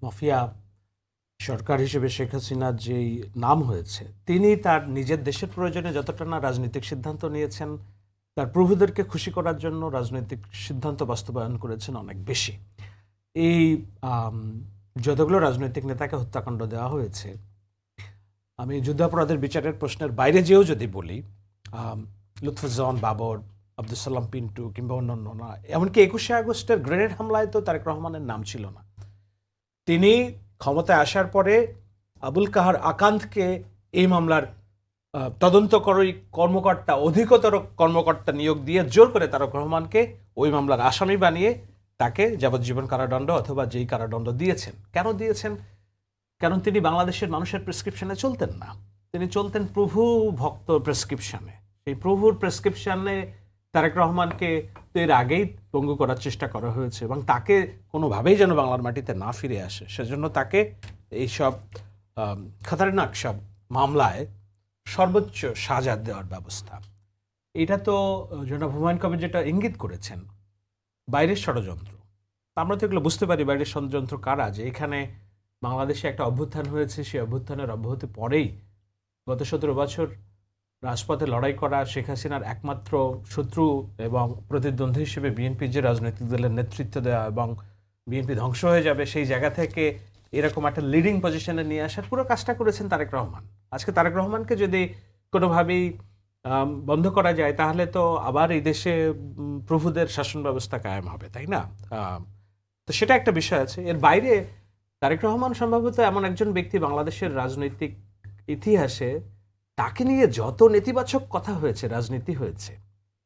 Mafia সরকার হিসেবে শেখ হাসিনার যেই নাম হয়েছে, তিনি তার নিজের দেশের প্রয়োজনে যতটা না রাজনৈতিক সিদ্ধান্ত নিয়েছেন, তার প্রভুদেরকে খুশি করার জন্য রাজনৈতিক সিদ্ধান্ত বাস্তবায়ন করেছেন অনেক বেশি। এই যতগুলো রাজনৈতিক নেতাকে হত্যাকাণ্ড দেওয়া হয়েছে, আমি যুদ্ধাপরাধের বিচারের প্রশ্নের বাইরে যেও যদি বলি, লুৎফুজ্জামান বাবর, আব্দুল সালাম পিন্টু কিংবা অন্যান্য না, এমনকি 21শে আগস্টের গ্রেনেড হামলায় তো তারেক রহমানের নাম ছিল না। তিনি ক্ষমতায় আসার পরে আবুল কাহার আকান্তকে এই মামলার তদন্তকারী কর্মকর্তা, অধিকতর কর্মকর্তা নিয়োগ দিয়ে জোর করে তারেক রহমানকে ওই মামলার আসামি বানিয়ে তাকে যাবজ্জীবন কারাদণ্ড অথবা যেই কারাদণ্ড দিয়েছেন। কেন দিয়েছেন? কারণ তিনি বাংলাদেশের মানুষের প্রেসক্রিপশনে চলতেন না, তিনি চলতেন প্রভু ভক্ত প্রেসক্রিপশনে। সেই প্রভুর প্রেসক্রিপশনে তারেক রহমানকে তো এর আগেই পঙ্গু করার চেষ্টা করা হয়েছে এবং তাকে কোনোভাবেই যেন বাংলার মাটিতে না ফিরে আসে, সেজন্য তাকে এইসব খতরনাক সব মামলায় সর্বোচ্চ সাজা দেওয়ার ব্যবস্থা। এটা তো জনাব হুমায়ুন কবির যেটা ইঙ্গিত করেছেন, বাইরের ষড়যন্ত্র। আমরা তো এগুলো বুঝতে পারি বাইরের ষড়যন্ত্র কারা, যে এখানে বাংলাদেশে একটা অভ্যুত্থান হয়েছে, সেই অভ্যুত্থানের অব্যাহতি পরেই গত 17 বছর রাজপথে লড়াই করা শেখ হাসিনার একমাত্র শত্রু এবং প্রতিদ্বন্দ্বী হিসেবে বিএনপি যে রাজনৈতিক দলের নেতৃত্ব দেওয়া এবং বিএনপি ধ্বংস হয়ে যাবে সেই জায়গা থেকে এরকম একটা লিডিং পজিশনে নিয়ে আসার পুরো কাজটা করেছেন তারেক রহমান। আজকে তারেক রহমানকে যদি কোনোভাবেই বন্ধ করা যায়, তাহলে তো আবার এই দেশে প্রভুদের শাসন ব্যবস্থা কায়েম হবে, তাই না? তো সেটা একটা বিষয় আছে। এর বাইরে তারেক রহমান সম্ভবত এমন একজন ব্যক্তি বাংলাদেশের রাজনৈতিক ইতিহাসে, তাকে নিয়ে যত নেতিবাচক কথা হয়েছে, রাজনীতি হয়েছে,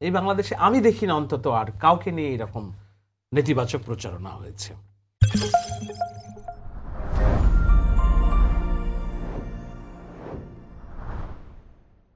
এই বাংলাদেশে আমি দেখি না অন্তত আর কাউকে নিয়ে এরকম নেতিবাচক প্রচারণা হয়েছে।